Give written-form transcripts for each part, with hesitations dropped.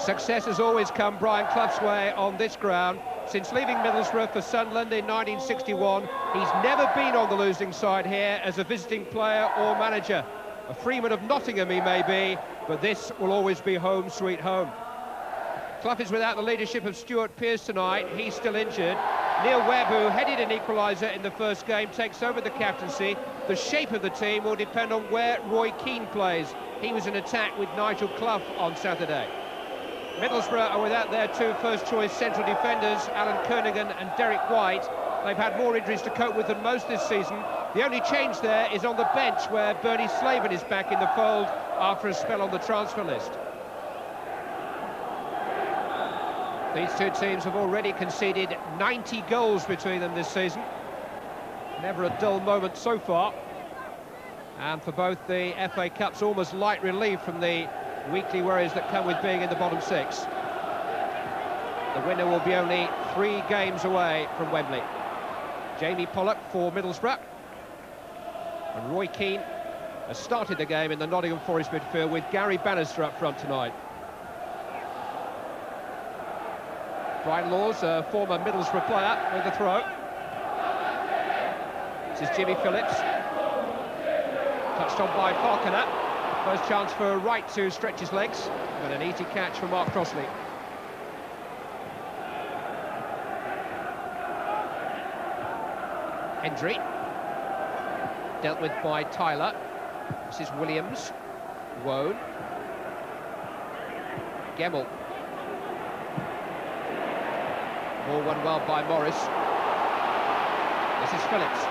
Success has always come Brian Clough's way on this ground. Since leaving Middlesbrough for Sunderland in 1961, he's never been on the losing side here as a visiting player or manager. A freeman of Nottingham he may be, but this will always be home sweet home. Clough is without the leadership of Stuart Pearce tonight. He's still injured. Neil Webb, who headed an equaliser in the first game, takes over the captaincy. The shape of the team will depend on where Roy Keane plays. He was in attack with Nigel Clough on Saturday. Middlesbrough are without their two first-choice central defenders, Alan Kernaghan and Derek White. They've had more injuries to cope with than most this season. The only change there is on the bench, where Bernie Slaven is back in the fold after a spell on the transfer list. These two teams have already conceded 90 goals between them this season. Never a dull moment so far. And for both, the FA Cup's almost light relief from the weekly worries that come with being in the bottom six. The winner will be only 3 games away from Wembley. Jamie Pollock for Middlesbrough. And Roy Keane has started the game in the Nottingham Forest midfield with Gary Bannister up front tonight. Brian Cloughs, a former Middlesbrough player, with the throw. This is Jimmy Phillips. Touched on by Falconer. First chance for Wright to stretch his legs, but an easy catch for Mark Crossley. Hendry. Dealt with by Tyler. This is Williams. Wone. Gemmell. Ball won well by Morris. This is Phillips.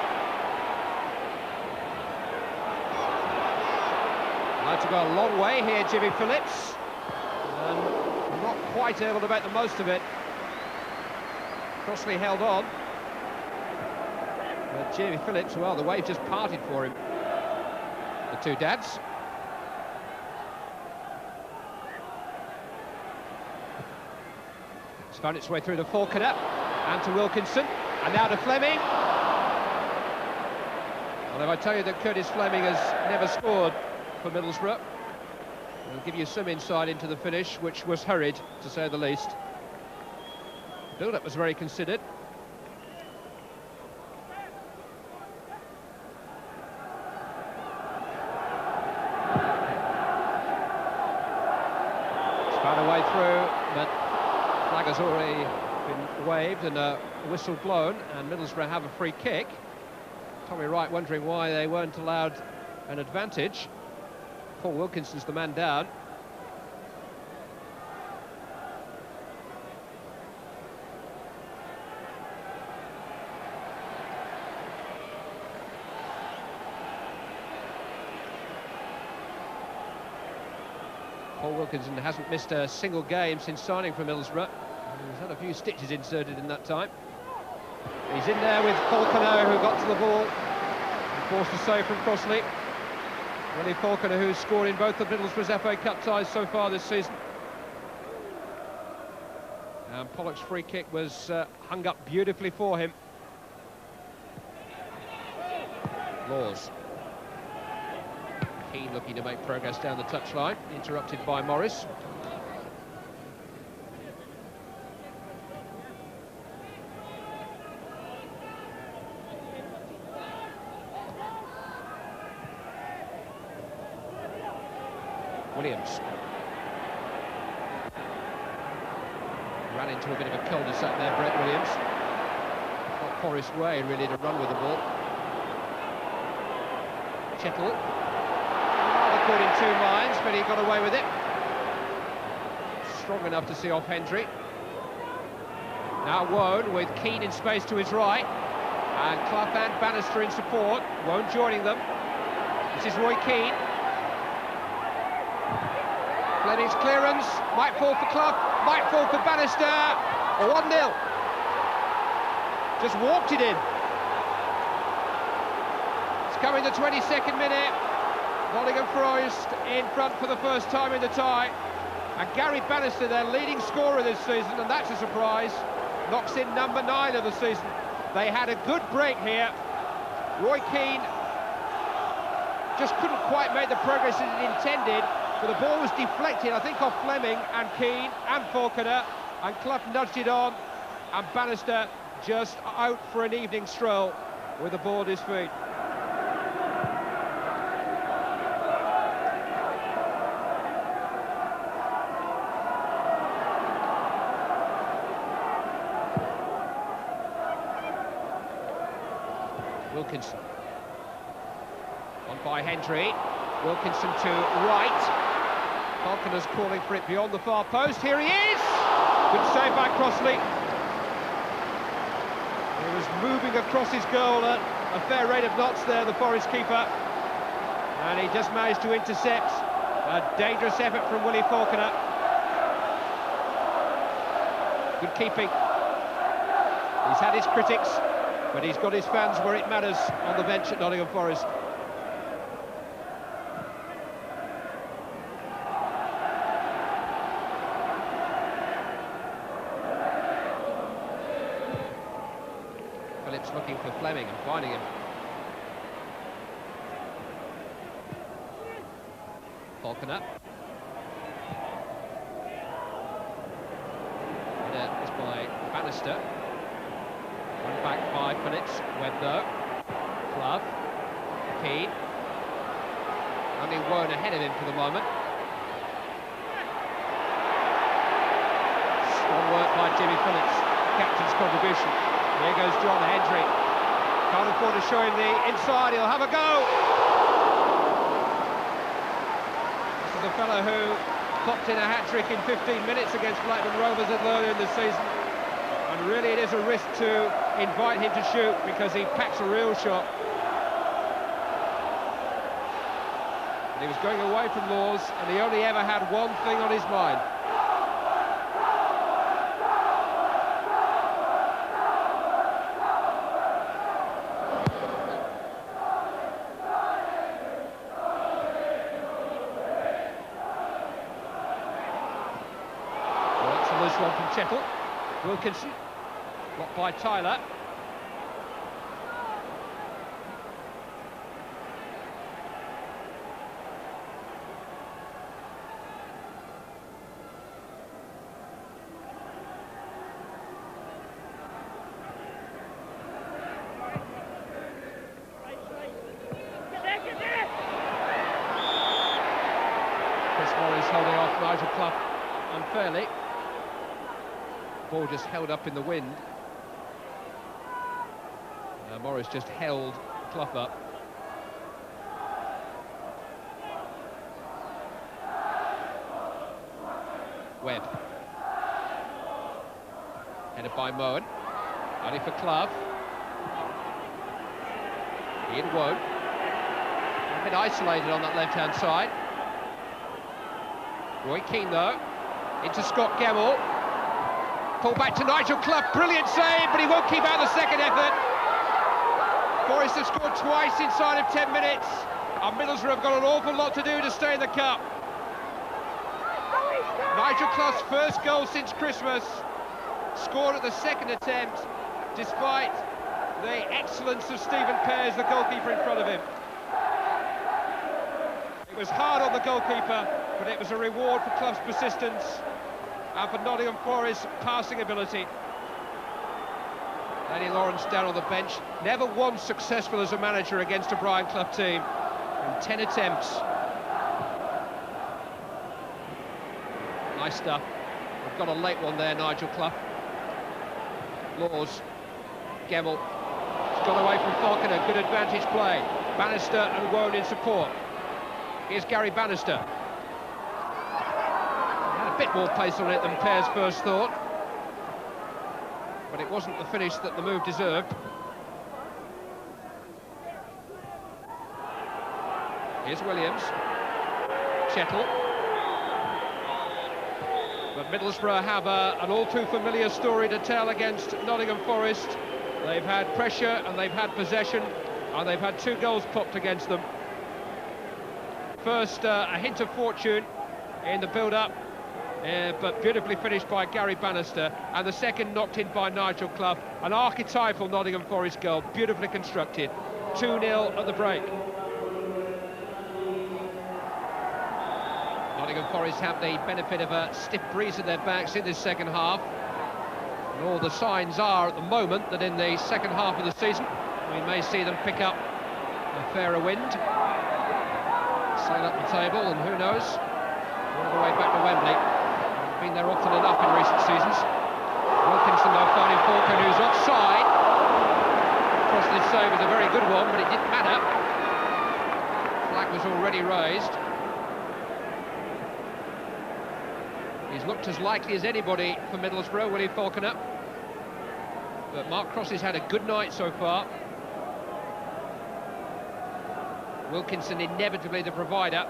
To go a long way here, Jimmy Phillips, and not quite able to make the most of it. Crossley held on, but Jimmy Phillips, well, the wave just parted for him. The two dads. It's found its way through the Falconer, and to Wilkinson, and now to Fleming. Well, if I tell you that Curtis Fleming has never scored for Middlesbrough, it'll give you some insight into the finish, which was hurried, to say the least. The build-up was very considered. It's found a way through, but flag has already been waved and a whistle blown, and Middlesbrough have a free kick. Tommy Wright wondering why they weren't allowed an advantage. Paul Wilkinson's the man down. Paul Wilkinson hasn't missed a single game since signing for Middlesbrough. He's had a few stitches inserted in that time. He's in there with Falconer, who got to the ball and forced a save from Crossley. Willie Falconer, who's scored in both the Middlesbrough's FA Cup ties so far this season. And Pollock's free kick was hung up beautifully for him. Cloughs. Keane looking to make progress down the touchline, interrupted by Morris. Williams ran into a bit of a cul-de-sac there, Brett Williams. Not Forest way, really, to run with the ball. Chettle. Rather caught in 2 minds, but he got away with it. Strong enough to see off Hendry. Now Wone with Keane in space to his right. And Clough and Bannister in support. Wone joining them. This is Roy Keane. Fleming's clearance, might fall for Clough, might fall for Bannister, 1-0. Just walked it in. It's coming the 22nd minute. Nottingham Forest in front for the first time in the tie. And Gary Bannister, their leading scorer this season, and that's a surprise, knocks in number 9 of the season. They had a good break here. Roy Keane just couldn't quite make the progress that he intended. But the ball was deflected, I think, off Fleming and Keane and Falconer, and Clough nudged it on, and Bannister just out for an evening stroll with the ball at his feet. Wilkinson. On by Hendry. Wilkinson to right. Falconer's calling for it beyond the far post. Here he is! Good save by Crossley. He was moving across his goal at a fair rate of knots there, the Forest keeper. And he just managed to intercept. A dangerous effort from Willie Falconer. Good keeping. He's had his critics, but he's got his fans where it matters on the bench at Nottingham Forest. Phillips looking for Fleming and finding him. Falconer. Header is by Bannister. Run back by Phillips. Webb though. Clough. Keane. Only Wone ahead of him for the moment. Strong work by Jimmy Phillips. Captain's contribution. Here goes John Hendry. Can't afford to show him the inside. He'll have a go. This is the fellow who popped in a hat-trick in 15 minutes against Blackburn Rovers earlier in the season. And really it is a risk to invite him to shoot because he packs a real shot. And he was going away from Laws and he only ever had one thing on his mind. Well, that's a loose one from Chettle. Wilkinson, blocked by Tyler. Chris Morris holding off Nigel Clough unfairly. Ball just held up in the wind. Morris just held Clough up. Webb. Headed by Moen. Only for Clough. Ian Wone. A bit isolated on that left-hand side. Roy Keane though. Into Scott Gemmell. Pull back to Nigel Clough, brilliant save, but he won't keep out the second effort. Forest have scored twice inside of 10 minutes, and Middlesbrough have got an awful lot to do to stay in the cup. Nigel Clough's first goal since Christmas, scored at the second attempt, despite the excellence of Stephen Pears, the goalkeeper in front of him. It was hard on the goalkeeper, but it was a reward for Clough's persistence and for Nottingham Forest's passing ability. Danny Lawrence down on the bench, never once successful as a manager against a Brian Clough team in 10 attempts. Nice stuff. We've got a late one there, Nigel Clough. Laws, Gemmell, he's got away from Falconer, good advantage play. Bannister and Wone in support. Here's Gary Bannister. Had a bit more pace on it than Pears first thought, but it wasn't the finish that the move deserved. Here's Williams. Chettle. But Middlesbrough have an all-too-familiar story to tell against Nottingham Forest. They've had pressure and they've had possession, and they've had 2 goals popped against them. First, a hint of fortune in the build-up, but beautifully finished by Gary Bannister, and the second knocked in by Nigel Clough. An archetypal Nottingham Forest goal, beautifully constructed. 2-0 at the break. Nottingham Forest have the benefit of a stiff breeze at their backs in this second half. And all the signs are at the moment that in the second half of the season we may see them pick up a fairer wind, sail up the table, and who knows, all the way back to Wembley. They've been there often enough in recent seasons. Wilkinson though finding Falcon, who's offside. Crossley's save was a very good one, but it didn't matter. Flag was already raised. He's looked as likely as anybody for Middlesbrough, Willie Falconer. But Mark Cross has had a good night so far. Wilkinson inevitably the provider,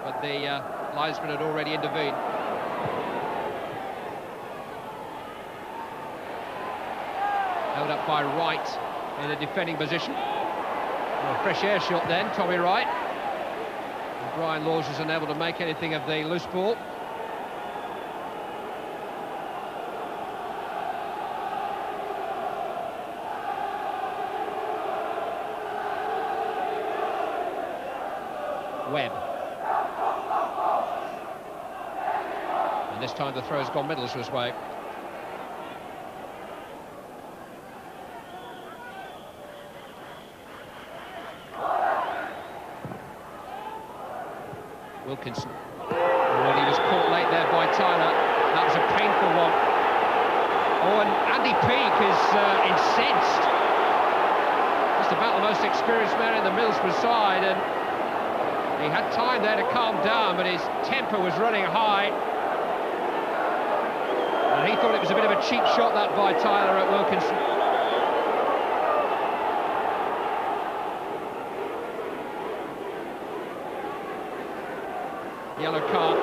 but the linesman had already intervened. Held up by Wright in a defending position. Well, a fresh air shot then, Tommy Wright. And Brian Cloughs is unable to make anything of the loose ball. Webb. And this time the throw's gone Middlesbrough's way. Wilkinson. Well, he was caught late there by Tyler. That was a painful one. Oh, and Andy Peake is incensed. Just about the most experienced man in the Middlesbrough side, and he had time there to calm down, but his temper was running high. And he thought it was a bit of a cheap shot, that, by Tyler at Wilkinson. Yellow card.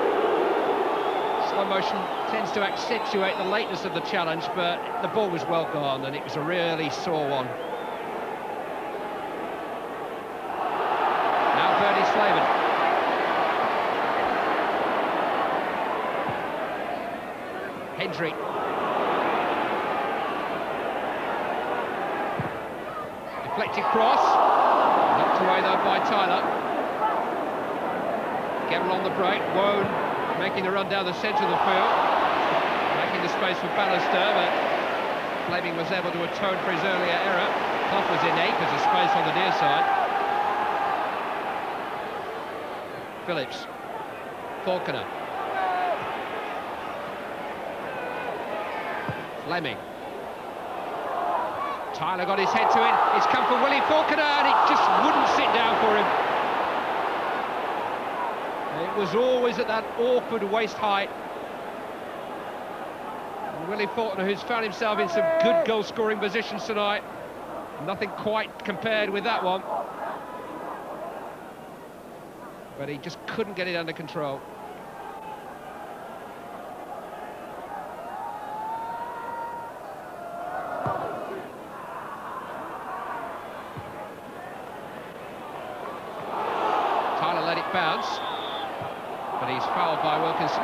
Slow motion tends to accentuate the lateness of the challenge, but the ball was well gone, and it was a really sore one. Slavin. Hendry. Deflected cross. Knocked away though by Tyler. Gemmill on the break. Wone making the run down the centre of the field. Making the space for Bannister, but Fleming was able to atone for his earlier error. Clough was in acres of space on the near side. Phillips, Falconer, Fleming. Tyler got his head to it. It's come for Willie Falconer, and it just wouldn't sit down for him. It was always at that awkward waist height. And Willie Falconer, who's found himself in some good goal-scoring positions tonight, nothing quite compared with that one. But he just couldn't get it under control. Tyler let it bounce, but he's fouled by Wilkinson.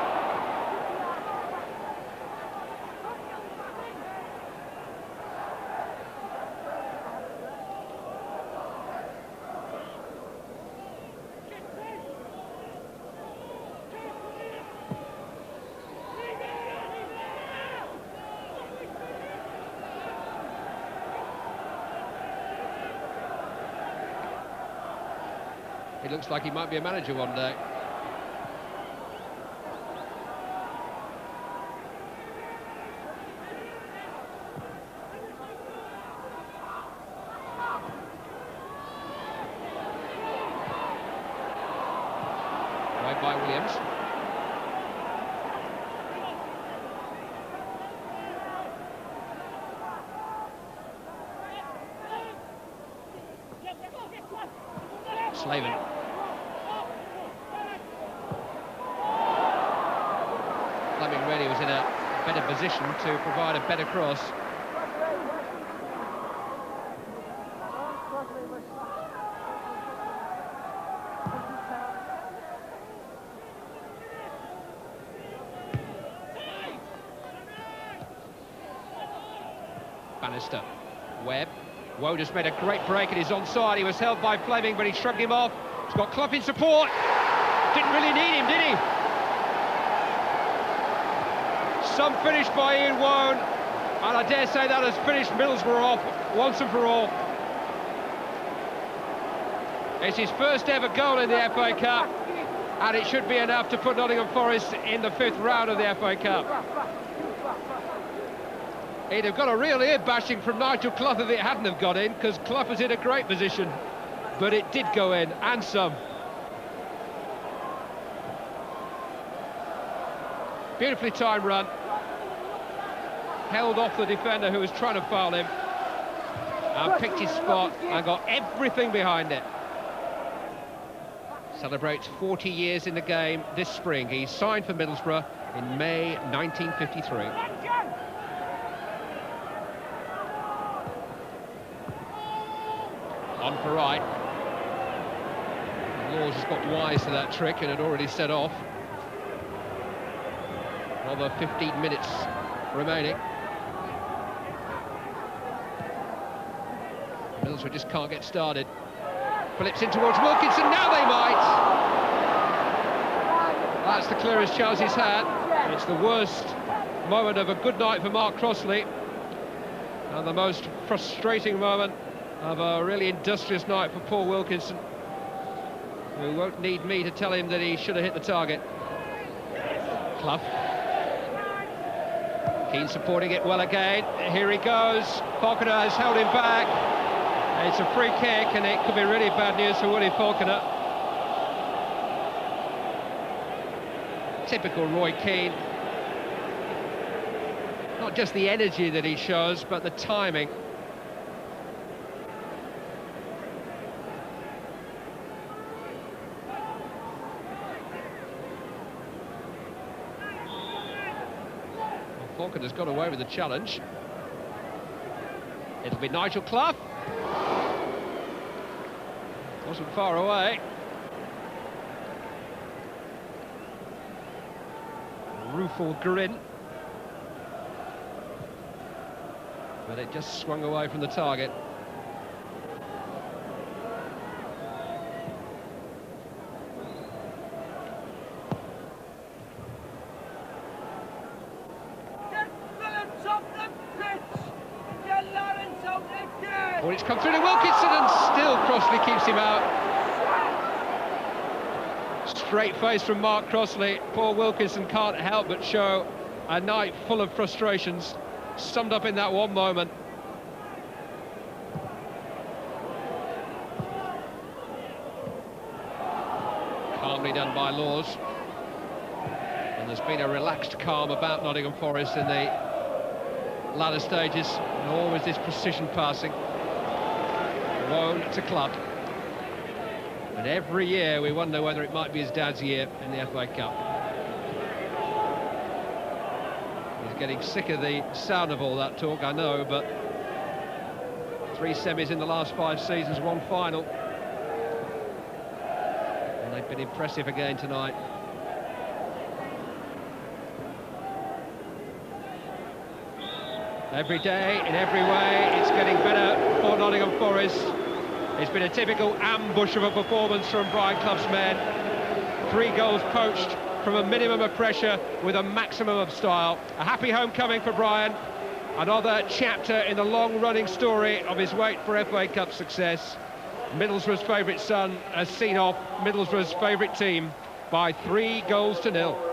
He looks like he might be a manager one day. Right by Williams. Slavin. Fleming really was in a better position to provide a better cross. Bannister. Webb. Woe just made a great break and he's onside. He was held by Fleming, but he shrugged him off. He's got Clough in support. Didn't really need him, did he? some finish by Ian Woan, and I dare say that has finished Middlesbrough off once and for all. It's his first ever goal in the FA Cup, and it should be enough to put Nottingham Forest in the 5th round of the FA Cup. He'd have got a real ear bashing from Nigel Clough if it hadn't have got in, because Clough was in a great position, but it did go in, and some. Beautifully timed run. Held off the defender who was trying to foul him, and picked his spot and got everything behind it. Celebrates 40 years in the game this spring. He signed for Middlesbrough in May 1953. On for right. Laws has got wise to that trick and had already set off. Another 15 minutes remaining. Middlesbrough just can't get started. Flips in towards Wilkinson, now they might! That's the clearest chance he's had. It's the worst moment of a good night for Mark Crossley, and the most frustrating moment of a really industrious night for Paul Wilkinson, who won't need me to tell him that he should have hit the target. Clough. Keane supporting it well again. Here he goes. Falconer has held him back. It's a free kick, and it could be really bad news for Willie Falconer. Typical Roy Keane. Not just the energy that he shows, but the timing. Well, Falconer's got away with the challenge. It'll be Nigel Clough. Wasn't far away. A rueful grin. But it just swung away from the target. Well, it's come through to Wilkinson, and still Crossley keeps him out. Straight face from Mark Crossley. Paul Wilkinson can't help but show a night full of frustrations, summed up in that one moment. Calmly done by Laws. And there's been a relaxed calm about Nottingham Forest in the latter stages, and always this precision passing. Woan to Clough. And every year we wonder whether it might be his dad's year in the FA Cup. He's getting sick of the sound of all that talk, I know, but 3 semis in the last 5 seasons, 1 final. And they've been impressive again tonight. Every day, in every way, it's getting better for Nottingham Forest. It's been a typical ambush of a performance from Brian Clough's men. 3 goals poached from a minimum of pressure with a maximum of style. A happy homecoming for Brian. Another chapter in the long-running story of his wait for FA Cup success. Middlesbrough's favourite son has seen off Middlesbrough's favourite team by 3 goals to 0.